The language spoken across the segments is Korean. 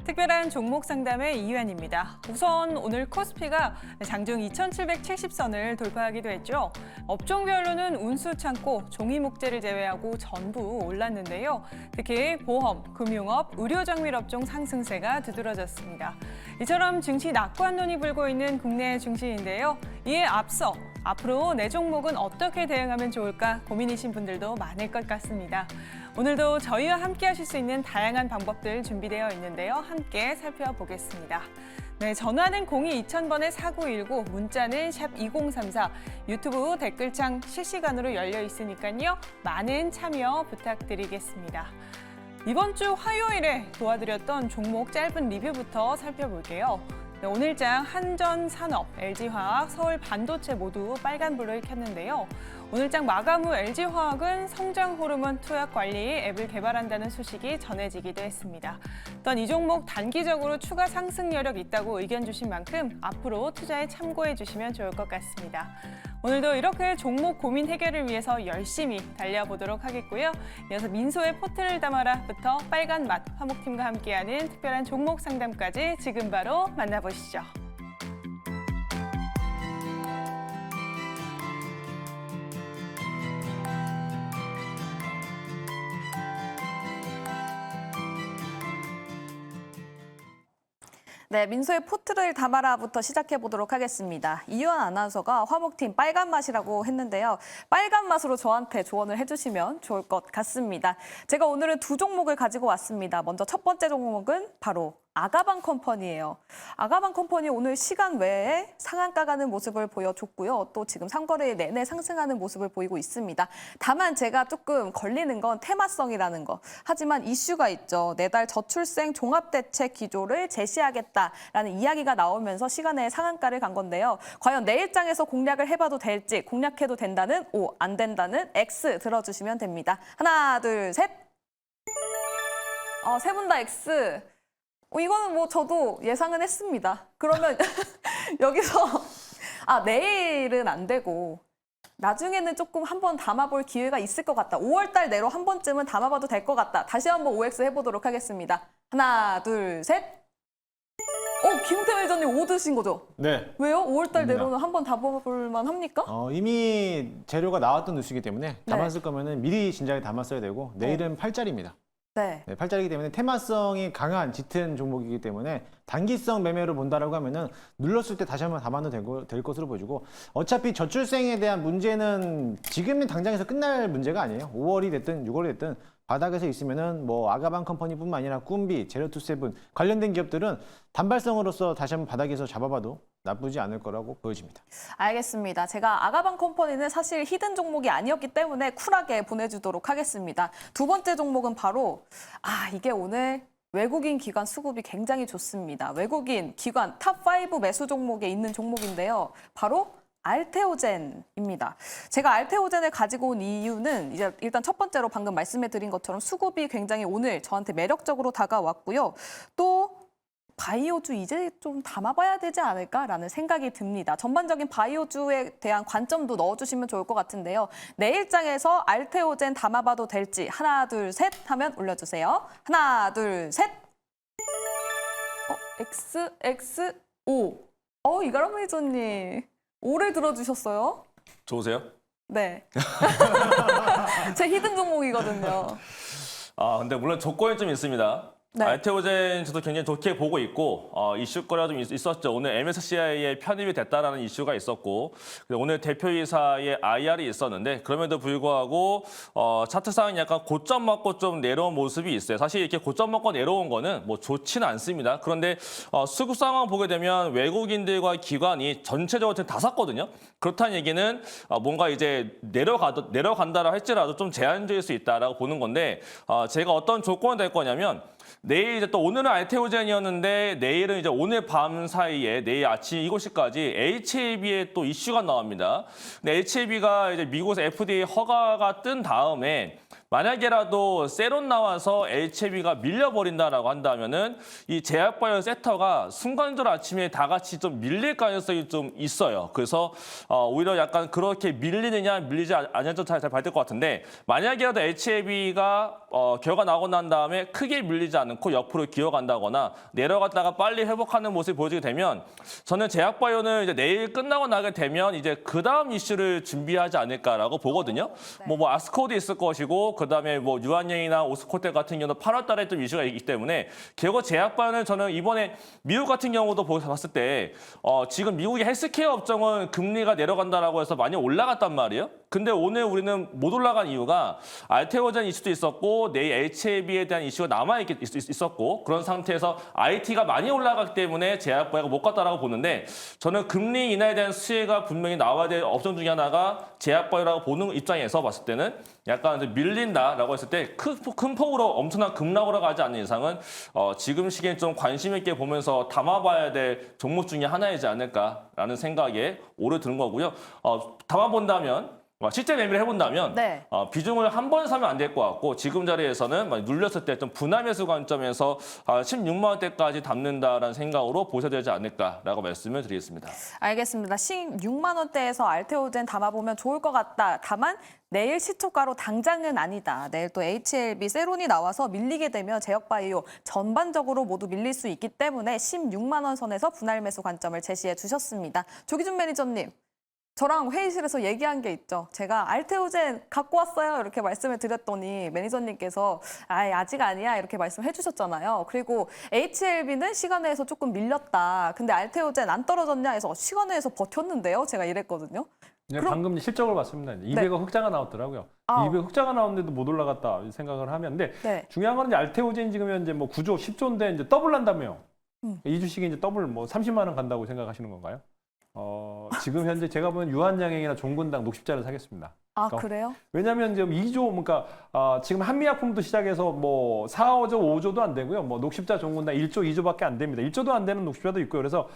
특별한 종목 상담의 이유연입니다. 우선 오늘 코스피가 장중 2770선을 돌파하기도 했죠. 업종별로는 운수 창고, 종이 목재를 제외하고 전부 올랐는데요. 특히 보험, 금융업, 의료정밀 업종 상승세가 두드러졌습니다. 이처럼 증시 낙관론이 불고 있는 국내 증시인데요. 이에 앞서 앞으로 내 종목은 어떻게 대응하면 좋을까 고민이신 분들도 많을 것 같습니다. 오늘도 저희와 함께 하실 수 있는 다양한 방법들 준비되어 있는데요. 함께 살펴보겠습니다. 네, 전화는 02-2000번에 4919, 문자는 샵 2034, 유튜브 댓글창 실시간으로 열려 있으니까요. 많은 참여 부탁드리겠습니다. 이번 주 화요일에 도와드렸던 종목 짧은 리뷰부터 살펴볼게요. 네, 오늘장 한전산업, LG화학, 서울반도체 모두 빨간불을 켰는데요. 오늘장 마감 후 LG화학은 성장 호르몬 투약 관리 앱을 개발한다는 소식이 전해지기도 했습니다. 또한 이 종목 단기적으로 추가 상승 여력이 있다고 의견 주신 만큼 앞으로 투자에 참고해 주시면 좋을 것 같습니다. 오늘도 이렇게 종목 고민 해결을 위해서 열심히 달려보도록 하겠고요. 이어서 민소의 포트를 담아라부터 빨간 맛 화목팀과 함께하는 특별한 종목 상담까지 지금 바로 만나보시죠. 네, 민소의 포트를 담아라부터 시작해 보도록 하겠습니다. 이유연 아나운서가 화목팀 빨간 맛이라고 했는데요. 빨간 맛으로 저한테 조언을 해주시면 좋을 것 같습니다. 제가 오늘은 두 종목을 가지고 왔습니다. 먼저 첫 번째 종목은 바로 아가방 컴퍼니예요. 아가방 컴퍼니 오늘 시간 외에 상한가 가는 모습을 보여줬고요. 또 지금 상거래 내내 상승하는 모습을 보이고 있습니다. 다만 제가 조금 걸리는 건 테마성이라는 거. 하지만 이슈가 있죠. 내달 저출생 종합대책 기조를 제시하겠다라는 이야기가 나오면서 시간 내에 상한가를 간 건데요. 과연 내일장에서 공략을 해봐도 될지, 공략해도 된다는 O, 안 된다는 X 들어주시면 됩니다. 하나, 둘, 셋. 세 분 다 X. 이거는 뭐 저도 예상은 했습니다. 그러면 여기서 내일은 안 되고 나중에는 조금 한번 담아볼 기회가 있을 것 같다. 5월 달 내로 한 번쯤은 담아봐도 될 것 같다. 다시 한번 OX 해보도록 하겠습니다. 하나, 둘, 셋. 김태회 회장님 5 드신 거죠? 네. 왜요? 5월 달 내로는 한번 담아볼 만 합니까? 이미 재료가 나왔던 뉴스이기 때문에 담았을 거면은 미리 진작에 담았어야 되고 내일은 팔자리입니다. 네. 팔자리이기 때문에 테마성이 강한 짙은 종목이기 때문에 단기성 매매로 본다라고 하면은 눌렀을 때 다시 한번 담아도 될 것으로 보여지고 어차피 저출생에 대한 문제는 지금 당장에서 끝날 문제가 아니에요. 5월이 됐든 6월이 됐든 바닥에서 있으면은 뭐 아가방 컴퍼니뿐만 아니라 꿈비, 제로투세븐 관련된 기업들은 단발성으로서 다시 한번 바닥에서 잡아봐도 나쁘지 않을 거라고 보여집니다. 알겠습니다. 제가 아가방 컴퍼니는 사실 히든 종목이 아니었기 때문에 쿨하게 보내주도록 하겠습니다. 두 번째 종목은 바로 이게 오늘 외국인 기관 수급이 굉장히 좋습니다. 외국인 기관 탑5 매수 종목에 있는 종목인데요. 바로 알테오젠입니다. 제가 알테오젠을 가지고 온 이유는 이제 일단 첫 번째로 방금 말씀해드린 것처럼 수급이 굉장히 오늘 저한테 매력적으로 다가왔고요. 또 바이오주 이제 좀 담아봐야 되지 않을까라는 생각이 듭니다. 전반적인 바이오주에 대한 관점도 넣어주시면 좋을 것 같은데요. 내일장에서 알테오젠 담아봐도 될지 하나, 둘, 셋 하면 올려주세요. 하나, 둘, 셋. X, X, O. 이가람 매니저님. 오래 들어주셨어요? 좋으세요? 네. 제 히든 종목이거든요. 근데 물론 조건이 좀 있습니다. 네. 알테오젠 저도 굉장히 좋게 보고 있고 이슈거리가 좀 있었죠. 오늘 MSCI에 편입이 됐다라는 이슈가 있었고 오늘 대표이사의 IR이 있었는데 그럼에도 불구하고 차트상은 약간 고점 먹고 좀 내려온 모습이 있어요. 사실 이렇게 고점 먹고 내려온 거는 뭐 좋지는 않습니다. 그런데 수급 상황 보게 되면 외국인들과 기관이 전체적으로 다 샀거든요. 그렇다는 얘기는 뭔가 이제 내려간다라 할지라도 좀 제한적일 수 있다라고 보는 건데 제가 어떤 조건이 될 거냐면 내일 이제 또 오늘은 알테오젠이었는데 내일은 이제 오늘 밤 사이에 내일 아침 7시까지 HAB에 또 이슈가 나옵니다. 근데 HAB가 이제 미국에서 FDA 허가가 뜬 다음에 만약에라도 세론 나와서 HLB가 밀려버린다라고 한다면은 이 제약바이오 섹터가 순간적으로 아침에 다 같이 좀 밀릴 가능성이 좀 있어요. 그래서 오히려 약간 그렇게 밀리느냐 밀리지 않느냐 잘 봐야 될 것 같은데 만약에라도 HLB가 결과 나오고 난 다음에 크게 밀리지 않고 옆으로 기어간다거나 내려갔다가 빨리 회복하는 모습이 보여지게 되면 저는 제약바이오는 이제 내일 끝나고 나게 되면 이제 그 다음 이슈를 준비하지 않을까라고 보거든요. 뭐 아스코도 있을 것이고 그다음에 뭐 유한양이나 오스코텍 같은 경우도 8월 달에 좀 이슈가 있기 때문에 결국 제약바이오는 저는 이번에 미국 같은 경우도 봤을 때 지금 미국의 헬스케어 업종은 금리가 내려간다라고 해서 많이 올라갔단 말이에요. 근데 오늘 우리는 못 올라간 이유가 알테오젠 이슈도 있었고 내일 HLB에 대한 이슈가 있었고 그런 상태에서 IT가 많이 올라갔기 때문에 제약바이오가 못 갔다라고 보는데 저는 금리 인하에 대한 수혜가 분명히 나와야 될 업종 중에 하나가 제약바이오라고 보는 입장에서 봤을 때는 약간 밀린다라고 했을 때 큰 폭으로 엄청난 급락으로 가지 않는 이상은 지금 시기엔 좀 관심 있게 보면서 담아봐야 될 종목 중에 하나이지 않을까라는 생각에 오래 드는 거고요. 담아본다면 실제 매매를 해본다면 네. 비중을 한 번 사면 안 될 것 같고 지금 자리에서는 눌렸을 때 좀 분할 매수 관점에서 16만 원대까지 담는다라는 생각으로 보셔야 되지 않을까라고 말씀을 드리겠습니다. 알겠습니다. 16만 원대에서 알테오젠 담아보면 좋을 것 같다. 다만 내일 시초가로 당장은 아니다. 내일 또 HLB 세론이 나와서 밀리게 되면 제약바이오 전반적으로 모두 밀릴 수 있기 때문에 16만 원 선에서 분할 매수 관점을 제시해 주셨습니다. 조기준 매니저님. 저랑 회의실에서 얘기한 게 있죠. 제가 알테오젠 갖고 왔어요. 이렇게 말씀을 드렸더니 매니저님께서 아직 아니야. 이렇게 말씀해 주셨잖아요. 그리고 HLB는 시간외에서 조금 밀렸다. 근데 알테오젠 안 떨어졌냐 해서 시간외에서 버텼는데요. 제가 이랬거든요. 네, 그럼- 방금 실적을 봤습니다. 200억 흑자가 나왔더라고요. 아. 200억 흑자가 나왔는데도 못 올라갔다 생각을 하면 근데 네. 중요한 건 이제 알테오젠 지금 현재 뭐 9조, 10조인데 이제 더블 난다며요. 이 주식이 이제 더블 뭐 30만 원 간다고 생각하시는 건가요? 지금 현재 제가 보는 유한양행이나 종근당 녹십자를 사겠습니다. 아, 그래요? 왜냐하면 지금 2조, 그러니까 지금 한미약품도 시작해서 뭐 4, 5조, 5조도 안 되고요. 뭐 녹십자, 종근당 1조, 2조밖에 안 됩니다. 1조도 안 되는 녹십자도 있고요. 그래서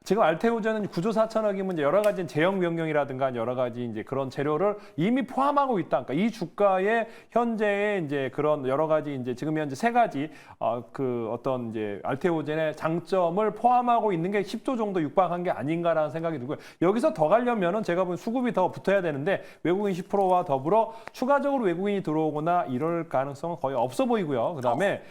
지금 알테오젠은 9조 4천억이면 이제 여러 가지 제형 변경이라든가 여러 가지 이제 그런 재료를 이미 포함하고 있다. 그러니까 이 주가의 현재의 이제 그런 여러 가지 이제 지금 현재 세 가지 그 어떤 이제 알테오젠의 장점을 포함하고 있는 게 10조 정도 육박한 게 아닌가라는 생각이 들고요. 여기서 더 가려면은 제가 보는 수급이 더 붙어야 되는데 외국인 10%와 더불어 추가적으로 외국인이 들어오거나 이럴 가능성은 거의 없어 보이고요. 그다음에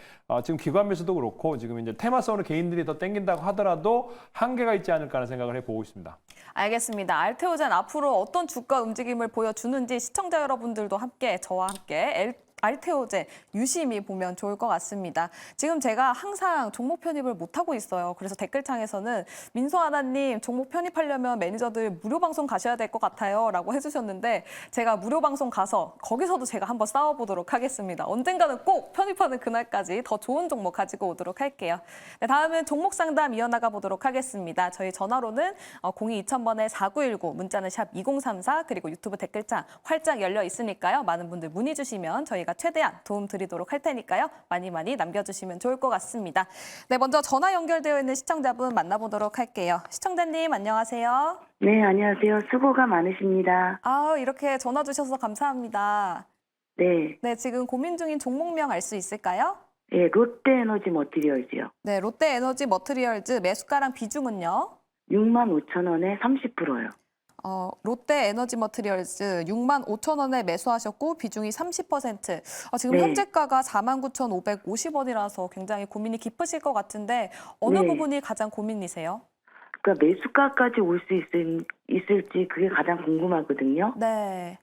지금 기관 매수도 그렇고 지금 이제 테마성으로 개인들이 더 땡긴다고 하더라도 한계가 있지 않을까 하는 생각을 해보고 있습니다. 알겠습니다. 알테오젠 앞으로 어떤 주가 움직임을 보여주는지 시청자 여러분들도 함께 저와 함께 알테오젠 유심히 보면 좋을 것 같습니다. 지금 제가 항상 종목 편입을 못하고 있어요. 그래서 댓글창에서는 민소하나님 종목 편입하려면 매니저들 무료 방송 가셔야 될 것 같아요 라고 해주셨는데 제가 무료 방송 가서 거기서도 제가 한번 싸워보도록 하겠습니다. 언젠가는 꼭 편입하는 그날까지 더 좋은 종목 가지고 오도록 할게요. 네, 다음은 종목 상담 이어나가 보도록 하겠습니다. 저희 전화로는 02-2000번에 4919, 문자는 샵 2034, 그리고 유튜브 댓글창 활짝 열려 있으니까요. 많은 분들 문의 주시면 저희가 최대한 도움 드리도록 할 테니까요. 많이 남겨주시면 좋을 것 같습니다. 네, 먼저 전화 연결되어 있는 시청자분 만나보도록 할게요. 시청자님 안녕하세요. 네, 안녕하세요. 수고가 많으십니다. 이렇게 전화 주셔서 감사합니다. 네, 네, 지금 고민 중인 종목명 알 수 있을까요? 예, 롯데에너지 머티리얼즈요. 네, 롯데에너지 머티리얼즈 매수가랑 비중은요? 65,000원에 30%요. 롯데에너지 머티리얼즈 65,000원에 매수하셨고 비중이 30%. 지금 네. 현재가가 49,550원이라서 굉장히 고민이 깊으실 것 같은데 어느 네. 부분이 가장 고민이세요? 그러니까 매수가까지 올 수 있을지 그게 가장 궁금하거든요. 네.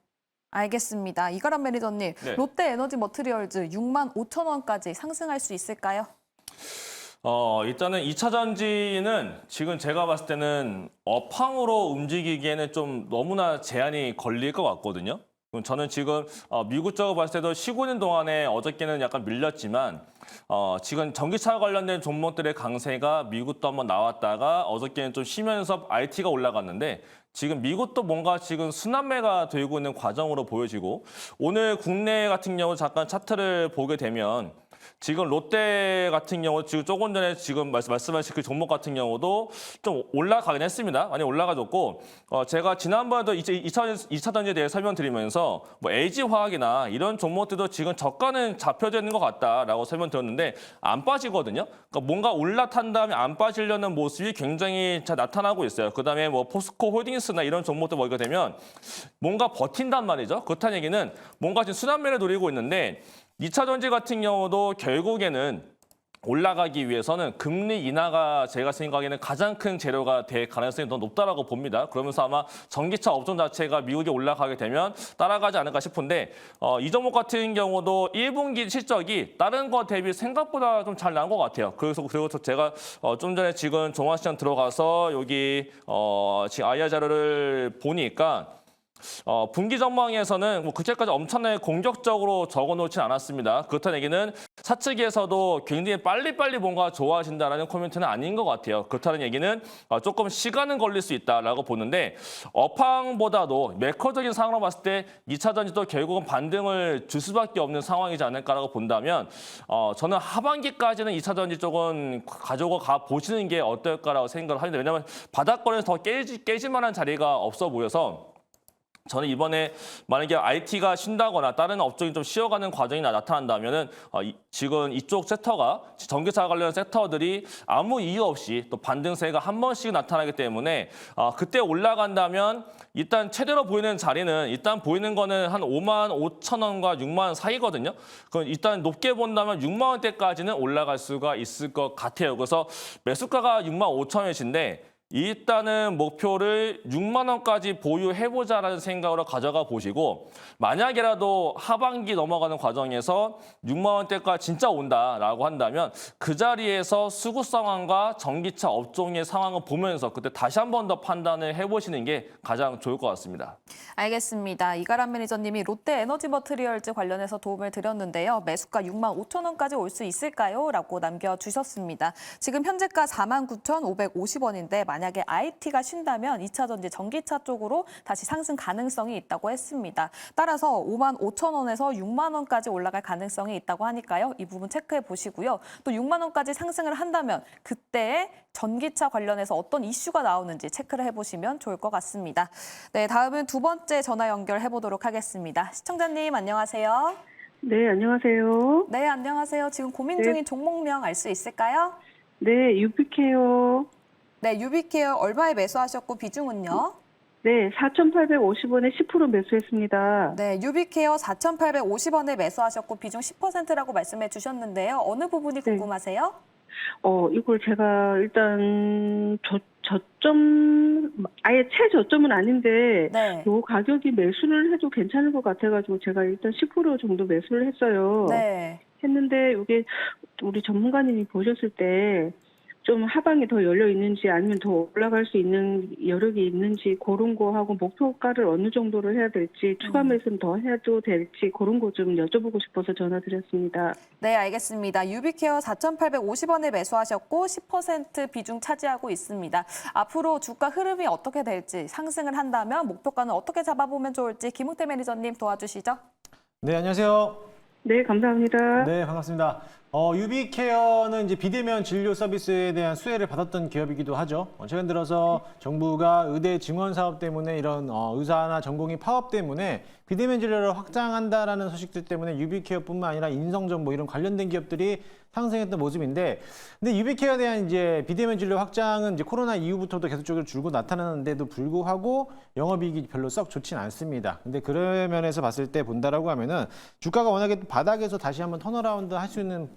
알겠습니다. 이가람 매니저님, 네. 롯데에너지 머티리얼즈 65,000원까지 상승할 수 있을까요? 일단은 2차 전지는 지금 제가 봤을 때는 업황으로 움직이기에는 좀 너무나 제한이 걸릴 것 같거든요. 저는 지금 미국 쪽을 봤을 때도 쉬고 있는 동안에 어저께는 약간 밀렸지만 지금 전기차 관련된 종목들의 강세가 미국도 한번 나왔다가 어저께는 좀 쉬면서 IT가 올라갔는데 지금 미국도 뭔가 지금 순환매가 되고 있는 과정으로 보여지고 오늘 국내 같은 경우 잠깐 차트를 보게 되면 지금 롯데 같은 경우 지금 조금 전에 지금 말씀하신 그 종목 같은 경우도 좀 올라가긴 했습니다. 많이 올라가졌고 제가 지난번에도 2차 전지에 대해 설명드리면서 뭐 LG화학이나 이런 종목들도 지금 저가는 잡혀져 있는 것 같다라고 설명드렸는데 안 빠지거든요. 그러니까 뭔가 올라탄 다음에 안 빠지려는 모습이 굉장히 잘 나타나고 있어요. 그다음에 뭐 포스코 홀딩스나 이런 종목들 보게 되면 뭔가 버틴단 말이죠. 그렇다는 얘기는 뭔가 지금 순환매를 노리고 있는데 2차 전지 같은 경우도 결국에는 올라가기 위해서는 금리 인하가 제가 생각에는 가장 큰 재료가 될 가능성이 더 높다라고 봅니다. 그러면서 아마 전기차 업종 자체가 미국에 올라가게 되면 따라가지 않을까 싶은데 이 종목 같은 경우도 1분기 실적이 다른 거 대비 생각보다 좀 잘 나온 것 같아요. 그리고 제가 좀 전에 지금 종합시장 들어가서 여기 지금 IR 자료를 보니까 분기 전망에서는 뭐 그때까지 엄청나게 공격적으로 적어놓진 않았습니다. 그렇다는 얘기는 사측에서도 굉장히 빨리빨리 뭔가 좋아하신다는 코멘트는 아닌 것 같아요. 그렇다는 얘기는 조금 시간은 걸릴 수 있다라고 보는데 업황보다도 매크로적인 상황으로 봤을 때 2차 전지도 결국은 반등을 줄 수밖에 없는 상황이지 않을까라고 본다면 저는 하반기까지는 2차 전지 쪽은 가지고 가 보시는 게 어떨까라고 생각을 하는데 왜냐하면 바닥권에서 더 깨질 만한 자리가 없어 보여서 저는 이번에 만약에 IT가 쉰다거나 다른 업종이 좀 쉬어가는 과정이 나타난다면은 지금 이쪽 섹터가 전기차 관련 섹터들이 아무 이유 없이 또 반등세가 한 번씩 나타나기 때문에 그때 올라간다면 일단 최대로 보이는 자리는 일단 보이는 거는 한 5만 5천 원과 6만 원 사이거든요. 그럼 일단 높게 본다면 6만 원대까지는 올라갈 수가 있을 것 같아요. 그래서 매수가가 6만 5천 원이신데 일단은 목표를 6만 원까지 보유해보자라는 생각으로 가져가 보시고 만약에라도 하반기 넘어가는 과정에서 6만 원대가 진짜 온다라고 한다면 그 자리에서 수급 상황과 전기차 업종의 상황을 보면서 그때 다시 한 번 더 판단을 해보시는 게 가장 좋을 것 같습니다. 알겠습니다. 이가람 매니저님이 롯데 에너지 머티리얼즈 관련해서 도움을 드렸는데요. 매수가 6만 5천 원까지 올 수 있을까요? 라고 남겨주셨습니다. 지금 현재가 49,550원인데 만약에 IT가 쉰다면 2차 전지 전기차 쪽으로 다시 상승 가능성이 있다고 했습니다. 따라서 5만 5천 원에서 6만 원까지 올라갈 가능성이 있다고 하니까요. 이 부분 체크해 보시고요. 또 6만 원까지 상승을 한다면 그때 전기차 관련해서 어떤 이슈가 나오는지 체크를 해보시면 좋을 것 같습니다. 네, 다음은 두 번째 전화 연결해 보도록 하겠습니다. 시청자님 안녕하세요. 네, 안녕하세요. 네, 안녕하세요. 지금 고민 중인 종목명 알 수 있을까요? 네, 유비케어. 네, 유비케어 얼마에 매수하셨고 비중은요? 네, 4,850원에 10% 매수했습니다. 네, 유비케어 4,850원에 매수하셨고 비중 10%라고 말씀해 주셨는데요. 어느 부분이 궁금하세요? 이걸 제가 일단 저점, 아예 최저점은 아닌데, 네. 요 가격이 매수를 해도 괜찮을 것 같아가지고 제가 일단 10% 정도 매수를 했어요. 네. 했는데 이게 우리 전문가님이 보셨을 때 좀 하방이 더 열려 있는지 아니면 더 올라갈 수 있는 여력이 있는지 그런 거 하고 목표가를 어느 정도로 해야 될지 추가 매수는 더 해도 될지 그런 거 좀 여쭤보고 싶어서 전화드렸습니다. 네, 알겠습니다. 유비케어 4,850원에 매수하셨고 10% 비중 차지하고 있습니다. 앞으로 주가 흐름이 어떻게 될지 상승을 한다면 목표가는 어떻게 잡아보면 좋을지 김웅태 매니저님 도와주시죠. 네, 안녕하세요. 네, 감사합니다. 네, 반갑습니다. 유비케어는 이제 비대면 진료 서비스에 대한 수혜를 받았던 기업이기도 하죠. 최근 들어서 정부가 의대 증원 사업 때문에 이런 의사나 전공의 파업 때문에 비대면 진료를 확장한다라는 소식들 때문에 유비케어뿐만 아니라 인성정보 이런 관련된 기업들이 상승했던 모습인데, 근데 유비케어에 대한 이제 비대면 진료 확장은 이제 코로나 이후부터도 계속적으로 줄고 나타나는데도 불구하고 영업이익이 별로 썩 좋진 않습니다. 근데 그런 면에서 봤을 때 본다라고 하면은 주가가 워낙에 바닥에서 다시 한번 턴어라운드 할 수 있는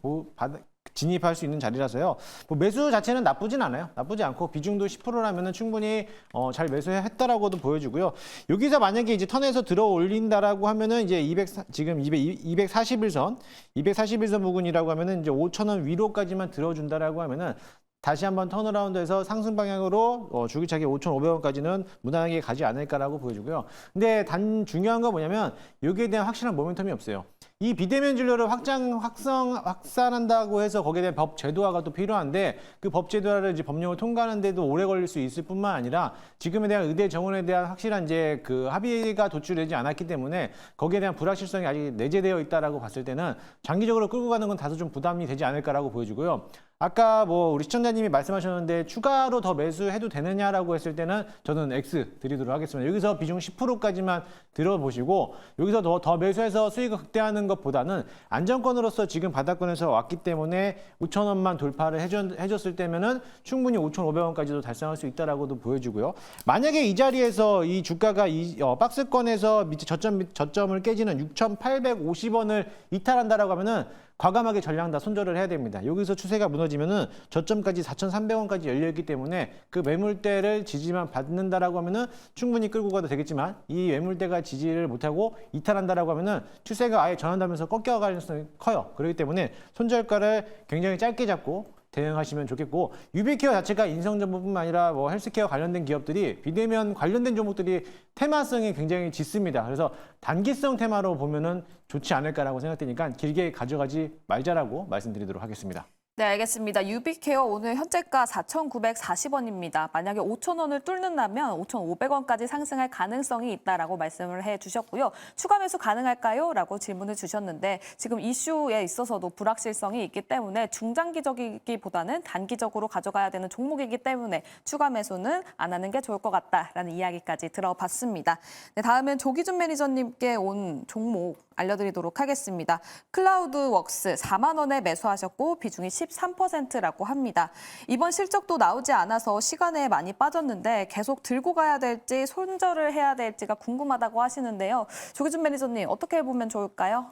진입할 수 있는 자리라서요. 뭐 매수 자체는 나쁘진 않아요. 나쁘지 않고 비중도 10%라면은 충분히 잘 매수했다라고도 보여주고요. 여기서 만약에 이제 턴에서 들어 올린다라고 하면은 이제 지금 241선 부근이라고 하면은 이제 5,000원 위로까지만 들어준다라고 하면은 다시 한번 턴어라운드해서 상승 방향으로 줄기차게 5,500원까지는 무난하게 가지 않을까라고 보여주고요. 근데 중요한 건 뭐냐면 여기에 대한 확실한 모멘텀이 없어요. 이 비대면 진료를 확산한다고 해서 거기에 대한 법 제도화가 또 필요한데 그 법 제도화를 이제 법령을 통과하는데도 오래 걸릴 수 있을 뿐만 아니라 지금에 대한 의대 정원에 대한 확실한 이제 그 합의가 도출되지 않았기 때문에 거기에 대한 불확실성이 아직 내재되어 있다라고 봤을 때는 장기적으로 끌고 가는 건 다소 좀 부담이 되지 않을까라고 보여지고요. 아까 뭐 우리 시청자님이 말씀하셨는데 추가로 더 매수해도 되느냐라고 했을 때는 저는 X 드리도록 하겠습니다. 여기서 비중 10%까지만 들어보시고 여기서 더 매수해서 수익을 극대화하는 것보다는 안정권으로서 지금 바닥권에서 왔기 때문에 5,000원만 돌파를 해줬을 때면은 충분히 5,500원까지도 달성할 수 있다라고도 보여지고요. 만약에 이 자리에서 이 주가가 박스권에서 밑에 저점을 깨지는 6,850원을 이탈한다라고 하면은 과감하게 전량 다 손절을 해야 됩니다. 여기서 추세가 무너지면은 저점까지 4,300원까지 열려있기 때문에 그 매물대를 지지만 받는다라고 하면은 충분히 끌고 가도 되겠지만 이 매물대가 지지를 못하고 이탈한다라고 하면은 추세가 아예 전환되면서 꺾여갈 가능성이 커요. 그렇기 때문에 손절가를 굉장히 짧게 잡고 대응하시면 좋겠고 유비케어 자체가 인성정보뿐만 아니라 뭐 헬스케어 관련된 기업들이 비대면 관련된 종목들이 테마성이 굉장히 짙습니다. 그래서 단기성 테마로 보면은 좋지 않을까라고 생각되니까 길게 가져가지 말자라고 말씀드리도록 하겠습니다. 네, 알겠습니다. 유비케어 오늘 현재가 4,940원입니다. 만약에 5,000원을 뚫는다면 5,500원까지 상승할 가능성이 있다라고 말씀을 해주셨고요. 추가 매수 가능할까요? 라고 질문을 주셨는데 지금 이슈에 있어서도 불확실성이 있기 때문에 중장기적이기보다는 단기적으로 가져가야 되는 종목이기 때문에 추가 매수는 안 하는 게 좋을 것 같다라는 이야기까지 들어봤습니다. 네, 다음은 조기준 매니저님께 온 종목 알려드리도록 하겠습니다. 클라우드웍스 4만 원에 매수하셨고 비중이 13%라고 합니다. 이번 실적도 나오지 않아서 시간에 많이 빠졌는데 계속 들고 가야 될지 손절을 해야 될지가 궁금하다고 하시는데요. 조기준 매니저님 어떻게 보면 좋을까요?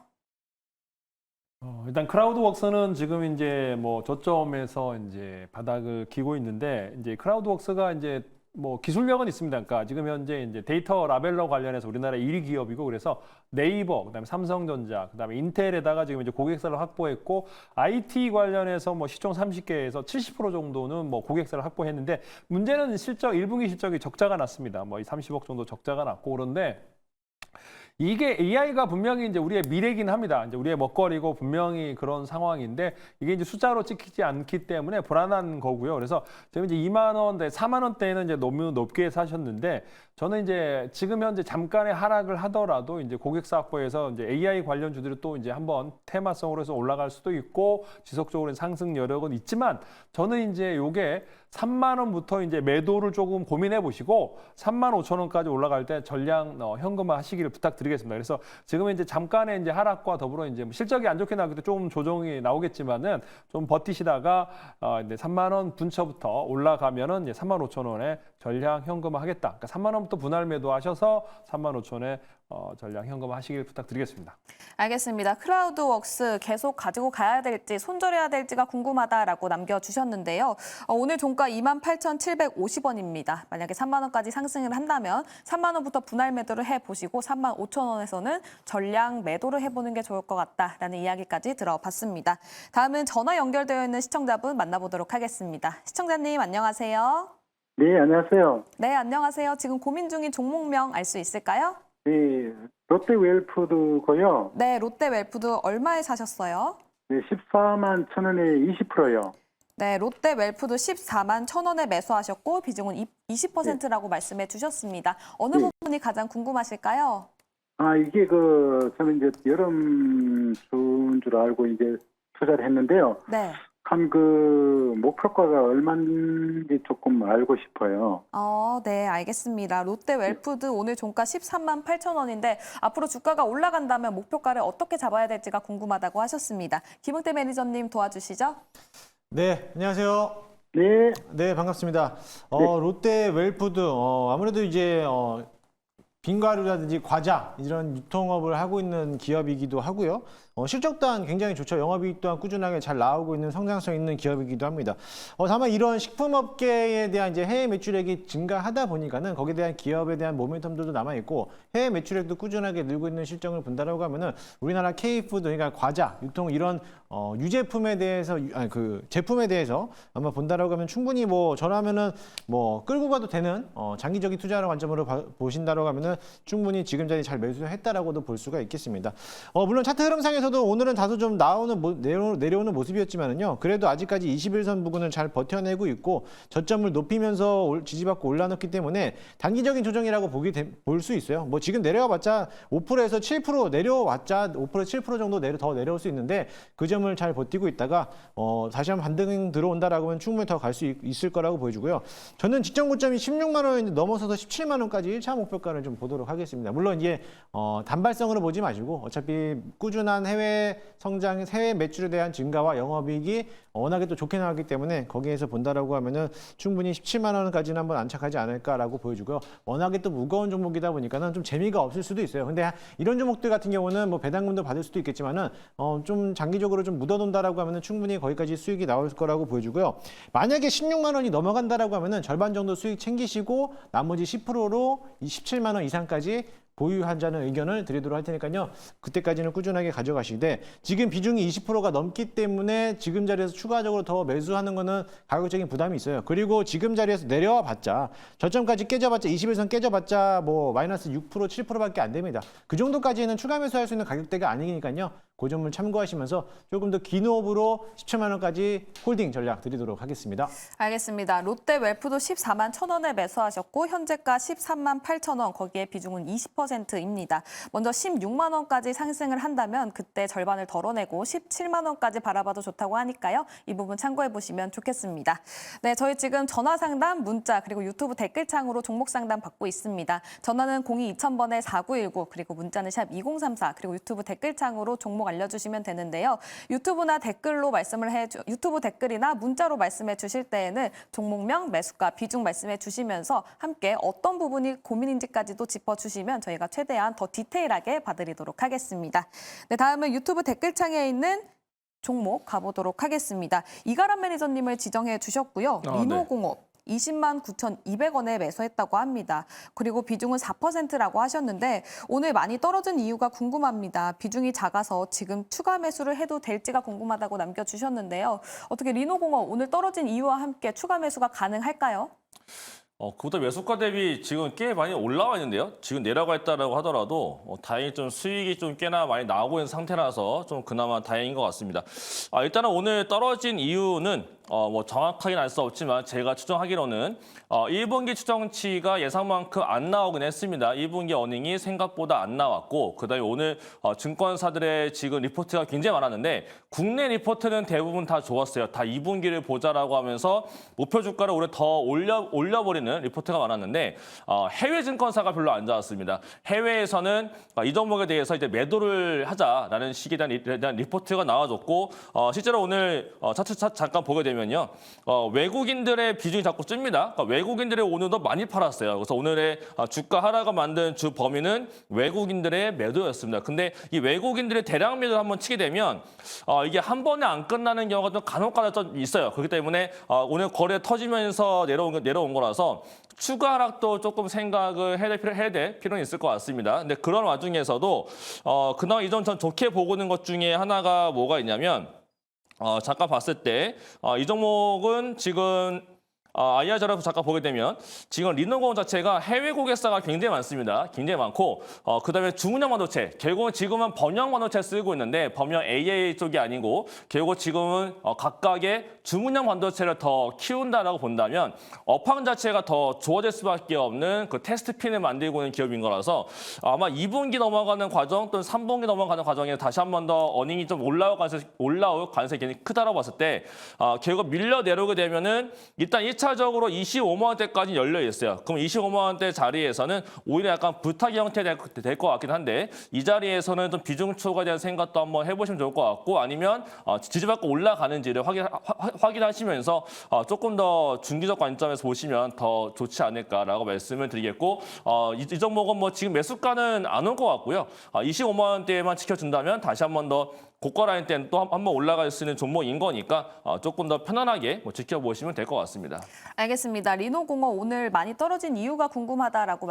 일단 크라우드웍스는 지금 이제 뭐 저점에서 이제 바닥을 기고 있는데 이제 크라우드웍스가 이제 뭐 기술력은 있습니다. 그러니까 지금 현재 이제 데이터 라벨러 관련해서 우리나라 1위 기업이고 그래서 네이버, 그다음에 삼성전자, 그다음에 인텔에다가 지금 이제 고객사를 확보했고 IT 관련해서 뭐 시총 30개에서 70% 정도는 뭐 고객사를 확보했는데 문제는 실적 1분기 실적이 적자가 났습니다. 뭐 30억 정도 적자가 났고 그런데 이게 AI가 분명히 이제 우리의 미래긴 합니다. 이제 우리의 먹거리고 분명히 그런 상황인데 이게 이제 숫자로 찍히지 않기 때문에 불안한 거고요. 그래서 지금 이제 2만 원대, 4만 원대는 이제 너무 높게 사셨는데 저는 이제 지금 현재 잠깐의 하락을 하더라도 이제 고객사 확보에서 이제 AI 관련주들이 또 이제 한번 테마성으로 해서 올라갈 수도 있고 지속적으로 상승 여력은 있지만 저는 이제 요게 3만 원부터 이제 매도를 조금 고민해 보시고 3만 5천 원까지 올라갈 때 전량 현금화 하시기를 부탁드리겠습니다. 그래서 지금 이제 잠깐의 이제 하락과 더불어 이제 실적이 안 좋게 나올 때 조금 조정이 나오겠지만은 좀 버티시다가 이제 3만 원 근처부터 올라가면은 이제 3만 5천 원에 전량 현금화 하겠다. 그러니까 3만 원부터 분할 매도하셔서 3만 5천에 전량 현금화 하시길 부탁드리겠습니다. 알겠습니다. 클라우드웍스 계속 가지고 가야 될지 손절해야 될지가 궁금하다라고 남겨주셨는데요. 오늘 종가 28,750원입니다. 만약에 3만 원까지 상승을 한다면 3만 원부터 분할 매도를 해보시고 3만 5천 원에서는 전량 매도를 해보는 게 좋을 것 같다라는 이야기까지 들어봤습니다. 다음은 전화 연결되어 있는 시청자분 만나보도록 하겠습니다. 시청자님 안녕하세요. 네, 안녕하세요. 네, 안녕하세요. 지금 고민 중인 종목명 알 수 있을까요? 네, 롯데웰푸드고요. 네, 롯데웰푸드 얼마에 사셨어요? 네, 14만 1,000원에 20%요. 네, 롯데웰푸드 14만 1,000원에 매수하셨고 비중은 20%라고 말씀해 주셨습니다. 어느 부분이 가장 궁금하실까요? 이게 저는 이제 여름 주인 줄 알고 이제 투자를 했는데요. 네. 한 목표가가 얼마인지 조금 알고 싶어요. 네, 알겠습니다. 롯데웰푸드 오늘 종가 13만 8,000원인데 앞으로 주가가 올라간다면 목표가를 어떻게 잡아야 될지가 궁금하다고 하셨습니다. 김흥태 매니저님 도와주시죠. 네, 안녕하세요. 네. 네, 반갑습니다. 롯데웰푸드 아무래도 이제 빙과류라든지 과자 이런 유통업을 하고 있는 기업이기도 하고요. 실적 또한 굉장히 좋죠. 영업이익 또한 꾸준하게 잘 나오고 있는 성장성 있는 기업이기도 합니다. 다만 이런 식품업계에 대한 이제 해외 매출액이 증가하다 보니까는 거기에 대한 기업에 대한 모멘텀들도 남아 있고 해외 매출액도 꾸준하게 늘고 있는 실적을 본다라고 하면은 우리나라 K푸드 그러니까 과자, 유통 이런 유제품에 대해서 제품에 대해서 아마 본다라고 하면 충분히 저라면은 끌고 가도 되는 장기적인 투자를 관점으로 보신다라고 하면은 하면은 충분히 지금 자리 잘 매수했다라고도 볼 수가 있겠습니다. 물론 차트 흐름상에서도 오늘은 다소 좀 내려오는 모습이었지만은요. 그래도 아직까지 21선 부근을 잘 버텨내고 있고 저점을 높이면서 지지받고 올라놓기 때문에 단기적인 조정이라고 볼 수 있어요. 뭐 지금 내려와봤자 5%에서 7% 내려왔자 5% 7% 정도 더 내려올 수 있는데 그 점을 잘 버티고 있다가 다시 한번 반등 들어온다라고 하면 충분히 더 갈 수 있을 거라고 보여주고요. 저는 직전 고점이 16만 원인데 넘어서서 17만 원까지 1차 목표가를 좀 보도록 하겠습니다. 물론 이게 단발성으로 보지 마시고 어차피 꾸준한 해외 성장, 해외 매출에 대한 증가와 영업이익이 워낙에 또 좋게 나왔기 때문에 거기에서 본다라고 하면은 충분히 17만 원까지는 한번 안착하지 않을까라고 보여주고요. 워낙에 또 무거운 종목이다 보니까는 좀 재미가 없을 수도 있어요. 근데 이런 종목들 같은 경우는 뭐 배당금도 받을 수도 있겠지만은 좀 장기적으로 좀 묻어둔다라고 하면은 충분히 거기까지 수익이 나올 거라고 보여주고요. 만약에 16만 원이 넘어간다라고 하면은 절반 정도 수익 챙기시고 나머지 10%로 27만 원 이상까지 보유하자는 의견을 드리도록 할 테니까요. 그때까지는 꾸준하게 가져가시되 지금 비중이 20%가 넘기 때문에 지금 자리에서 추가적으로 더 매수하는 거는 가격적인 부담이 있어요. 그리고 지금 자리에서 내려와 봤자 저점까지 깨져봤자 21선 깨져봤자 뭐 마이너스 6% 7%밖에 안 됩니다. 그 정도까지는 추가 매수할 수 있는 가격대가 아니니까요. 그 점을 참고하시면서 조금 더 긴 호흡으로 17만 원까지 홀딩 전략 드리도록 하겠습니다. 알겠습니다. 롯데 웰프도 14만 1,000원에 매수하셨고 현재가 13만 8,000원, 거기에 비중은 20%입니다. 먼저 16만 원까지 상승을 한다면 그때 절반을 덜어내고 17만 원까지 바라봐도 좋다고 하니까요. 이 부분 참고해 보시면 좋겠습니다. 네, 저희 지금 전화 상담, 문자 그리고 유튜브 댓글창으로 종목 상담 받고 있습니다. 전화는 02-2000번에 4919 그리고 문자는 샵 2034 그리고 유튜브 댓글창으로 종목 알려주시면 되는데요. 유튜브나 댓글로 유튜브 댓글이나 문자로 말씀해 주실 때에는 종목명, 매수가, 비중 말씀해 주시면서 함께 어떤 부분이 고민인지까지도 짚어주시면 저희가 최대한 더 디테일하게 봐드리도록 하겠습니다. 네, 다음은 유튜브 댓글창에 있는 종목 가보도록 하겠습니다. 이가람 매니저님을 지정해 주셨고요. 리노공업. 20만 9,200원에 매수했다고 합니다. 그리고 비중은 4%라고 하셨는데 오늘 많이 떨어진 이유가 궁금합니다. 비중이 작아서 지금 추가 매수를 해도 될지가 궁금하다고 남겨주셨는데요. 어떻게 리노공업 오늘 떨어진 이유와 함께 추가 매수가 가능할까요? 그보다 매수가 대비 지금 꽤 많이 올라와 있는데요. 지금 내려가 있다라고 하더라도 다행히 좀 수익이 좀 꽤나 많이 나오고 있는 상태라서 좀 그나마 다행인 것 같습니다. 일단은 오늘 떨어진 이유는 뭐 정확하게는 알 수 없지만 제가 추정하기로는 1분기 추정치가 예상만큼 안 나오긴 했습니다. 1분기 어닝이 생각보다 안 나왔고 그다음에 오늘 증권사들의 지금 리포트가 굉장히 많았는데 국내 리포트는 대부분 다 좋았어요. 다 2분기를 보자라고 하면서 목표 주가를 오히려 더 올려버리는 리포트가 많았는데 해외 증권사가 별로 안 좋았습니다. 해외에서는 이 종목에 대해서 이제 매도를 하자라는 식에 대한 리포트가 나와줬고 실제로 오늘 차트 잠깐 보게 되면요. 외국인들의 비중이 자꾸 줍니다. 그러니까 외국인들의 오늘도 많이 팔았어요. 그래서 오늘의 주가 하락을 만든 주 범위는 외국인들의 매도였습니다. 근데 이 외국인들의 대량 매도를 한번 치게 되면 이게 한 번에 안 끝나는 경우가 좀 간혹가다 좀 있어요. 그렇기 때문에 오늘 거래 터지면서 내려온 거라서 추가 하락도 조금 생각을 해야 될 필요는 있을 것 같습니다. 근데 그런 와중에서도 그나마 이 점 전 좋게 보고 있는 것 중에 하나가 뭐가 있냐면 잠깐 봤을 때 이 종목은 지금 IR 자료에서 잠깐 보게 되면 지금 리노공업 자체가 해외 고객사가 굉장히 많습니다. 굉장히 많고 그다음에 주문형 반도체, 결국은 지금은 범용 반도체 쓰고 있는데 범용 AA 쪽이 아니고 결국 지금은 각각의 주문형 반도체를 더 키운다라고 본다면 업황 자체가 더 좋아질 수밖에 없는 그 테스트 핀을 만들고 있는 기업인 거라서 아마 2분기 넘어가는 과정 또는 3분기 넘어가는 과정에 다시 한 번 더 어닝이 좀 올라올 가능성이 굉장히 크다라고 봤을 때 결국 밀려 내려오게 되면은 일단 1차적으로 25만 원대까지 열려 있어요. 그럼 25만 원대 자리에서는 오히려 약간 불타기 형태 될 것 같긴 한데 이 자리에서는 좀 비중 초과에 대한 생각도 한번 해보시면 좋을 것 같고 아니면 지지받고 올라가는지를 확인하시면서 조금 더 중기적 관점에서 보시면 더 좋지 않을까라고 말씀을 드리겠고 이 종목은 뭐 지금 매수가는 안 올 것 같고요. 25만 원대만 지켜준다면 다시 한 번 더 고가 라인 때는 또 한번 올라갈 수 있는 종목인 거니까 조금 더 편안하게 지켜보시면 될 것 같습니다. 알겠습니다. 리노공업 오늘 많이 떨어진 이유가 궁금하다라고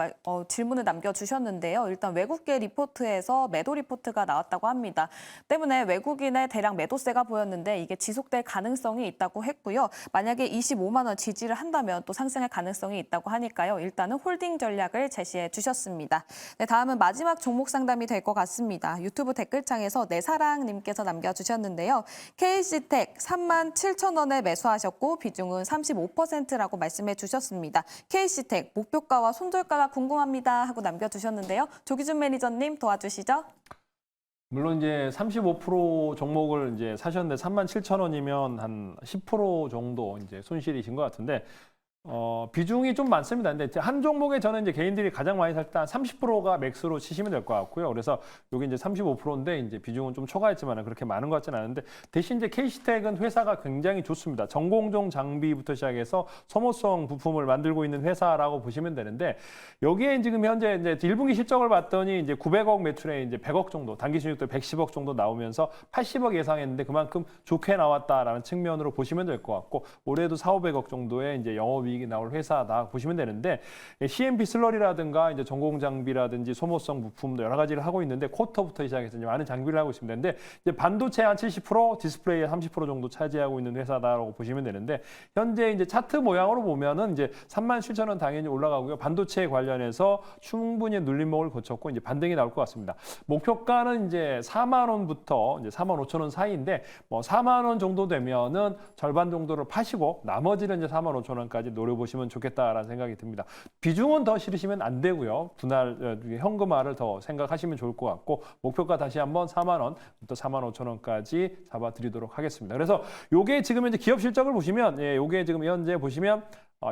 질문을 남겨주셨는데요. 일단 외국계 리포트에서 매도 리포트가 나왔다고 합니다. 때문에 외국인의 대량 매도세가 보였는데 이게 지속될 가능성이 있다고 했고요. 만약에 25만 원 지지를 한다면 또 상승할 가능성이 있다고 하니까요. 일단은 홀딩 전략을 제시해 주셨습니다. 네, 다음은 마지막 종목 상담이 될 것 같습니다. 유튜브 댓글창에서 내사랑님께서 남겨주셨는데요. KC텍 37,000원에 매수하셨고 비중은 35%라고 말씀해 주셨습니다. KC텍 목표가와 손절가가 궁금합니다 하고 남겨주셨는데요. 조기준 매니저님 도와주시죠. 물론 이제 35% 종목을 이제 사셨는데 37,000원이면 한 10% 정도 이제 손실이신 것 같은데 비중이 좀 많습니다. 근데 한 종목에 저는 이제 개인들이 가장 많이 살 때 한 30%가 맥스로 치시면 될 것 같고요. 그래서 여기 이제 35%인데 이제 비중은 좀 초과했지만 그렇게 많은 것 같지는 않은데 대신 이제 KC텍은 회사가 굉장히 좋습니다. 전공정 장비부터 시작해서 소모성 부품을 만들고 있는 회사라고 보시면 되는데 여기에 지금 현재 이제 1분기 실적을 봤더니 이제 900억 매출에 이제 100억 정도, 단기 순이익도 110억 정도 나오면서 80억 예상했는데 그만큼 좋게 나왔다라는 측면으로 보시면 될 것 같고 올해도 4,500억 정도의 이제 영업이익 나올 회사다 보시면 되는데 CMP 슬러리라든가 이제 전공 장비라든지 소모성 부품도 여러 가지를 하고 있는데 쿼터부터 시작해서 이제 많은 장비를 하고 있습니다. 근데 이제 반도체 한 70%, 디스플레이 30% 정도 차지하고 있는 회사다라고 보시면 되는데 현재 이제 차트 모양으로 보면은 이제 37,000원 당연히 올라가고요. 반도체 관련해서 충분히 눌림목을 거쳤고 이제 반등이 나올 것 같습니다. 목표가는 이제 4만 원부터 이제 4만 5천 원 사이인데 뭐 4만 원 정도 되면은 절반 정도를 파시고 나머지는 이제 4만 5천 원까지 노려보시면 좋겠다라는 생각이 듭니다. 비중은 더 실으시면 안 되고요. 분할 현금화를 더 생각하시면 좋을 것 같고 목표가 다시 한번 4만 원부터 4만 5천 원까지 잡아드리도록 하겠습니다. 그래서 요게 지금 현재 기업 실적을 보시면 요게 지금 현재 보시면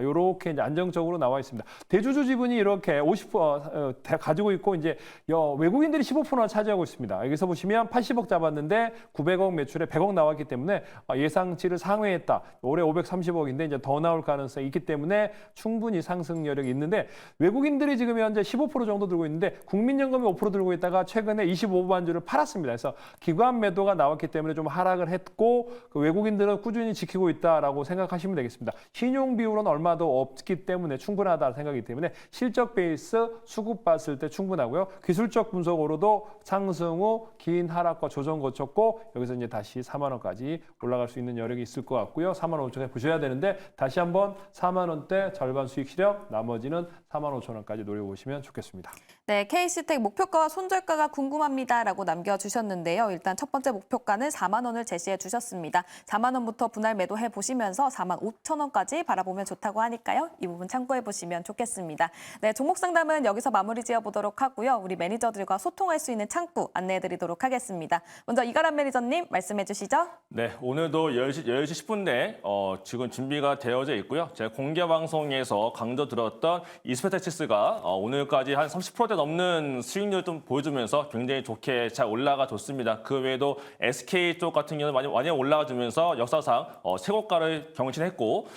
요렇게 이제 안정적으로 나와 있습니다. 대주주 지분이 이렇게 50% 가지고 있고 이제 외국인들이 15%나 차지하고 있습니다. 여기서 보시면 80억 잡았는데 900억 매출에 100억 나왔기 때문에 예상치를 상회했다. 올해 530억인데 이제 더 나올 가능성이 있기 때문에 충분히 상승 여력이 있는데 외국인들이 지금 현재 15% 정도 들고 있는데 국민연금이 5% 들고 있다가 최근에 25만 주를 팔았습니다. 그래서 기관 매도가 나왔기 때문에 좀 하락을 했고 그 외국인들은 꾸준히 지키고 있다라고 생각하시면 되겠습니다. 신용 비율은 얼마도 없기 때문에 충분하다는 생각이기 때문에 실적 베이스 수급 봤을 때 충분하고요. 기술적 분석으로도 상승 후 긴 하락과 조정 거쳤고 여기서 이제 다시 4만 원까지 올라갈 수 있는 여력이 있을 것 같고요. 4만 5천 원 보셔야 되는데 다시 한번 4만 원대 절반 수익 실현 나머지는 4만 5천 원까지 노려보시면 좋겠습니다. 네, KC텍 목표가와 손절가가 궁금합니다라고 남겨주셨는데요. 일단 첫 번째 목표가는 4만 원을 제시해 주셨습니다. 4만 원부터 분할 매도해 보시면서 4만 5천 원까지 바라보면 좋다고 하니까요. 이 부분 참고해 보시면 좋겠습니다. 네, 종목 상담은 여기서 마무리 지어보도록 하고요. 우리 매니저들과 소통할 수 있는 창구 안내해 드리도록 하겠습니다. 먼저 이가람 매니저님 말씀해 주시죠. 네, 오늘도 10시 10분대 지금 준비가 되어져 있고요. 제가 공개 방송에서 강조드렸던 이스페타치스가 오늘까지 한 30%대 넘는 수익률을 좀 보여주면서 굉장히 좋게 잘 올라가 줬습니다. 그 외에도 SK 쪽 같은 경우는 많이 올라가 주면서 역사상 최고가를 경신했고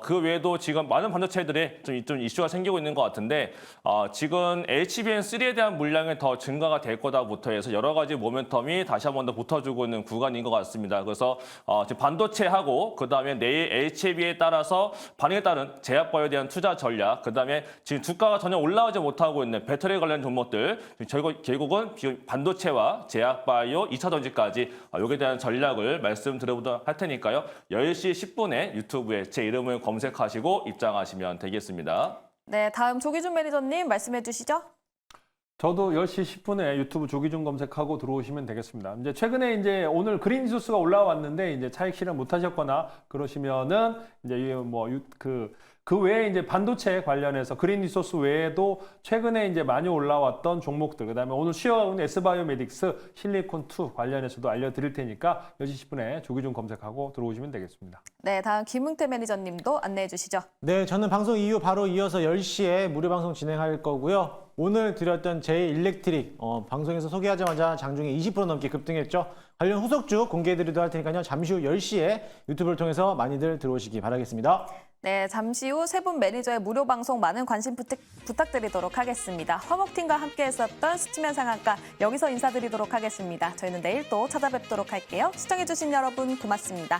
그 외에도 지금 많은 반도체들에 좀 이슈가 생기고 있는 것 같은데 지금 HBM3에 대한 물량이 더 증가가 될 거다부터 해서 여러 가지 모멘텀이 다시 한 번 더 붙어주고 있는 구간인 것 같습니다. 그래서 지금 반도체하고 그다음에 내일 HBM에 따라서 반응에 따른 제약바이오에 대한 투자 전략, 그다음에 지금 주가가 전혀 올라오지 못하고 있는 배터리 관련 종목들 결국은 반도체와 제약바이오, 2차 전지까지 여기에 대한 전략을 말씀드려보도록 할 테니까요. 10시 10분에 유튜브에 제 이름을 검색하시고 입장하시면 되겠습니다. 네, 다음 조기준 매니저님 말씀해 주시죠. 저도 10시 10분에 유튜브 조기준 검색하고 들어오시면 되겠습니다. 이제 최근에 이제 오늘 그린 지수가 올라왔는데 이제 차익 실현 못 하셨거나 그러시면은 이제 그 외에 이제 반도체 관련해서 그린 리소스 외에도 최근에 이제 많이 올라왔던 종목들, 그다음에 오늘 쉬어가는 S바이오메딕스 실리콘2 관련해서도 알려드릴 테니까 10시 10분에 조기준 검색하고 들어오시면 되겠습니다. 네, 다음 김흥태 매니저님도 안내해 주시죠. 네, 저는 방송 이후 바로 이어서 10시에 무료 방송 진행할 거고요. 오늘 드렸던 제일렉트릭 방송에서 소개하자마자 장중에 20% 넘게 급등했죠. 관련 후속주 공개해드리도록 할 테니까요. 잠시 후 10시에 유튜브를 통해서 많이들 들어오시기 바라겠습니다. 네, 잠시 후 세 분 매니저의 무료 방송 많은 관심 부탁드리도록 하겠습니다. 화목팀과 함께 했었던 수치면 상한가 여기서 인사드리도록 하겠습니다. 저희는 내일 또 찾아뵙도록 할게요. 시청해주신 여러분 고맙습니다.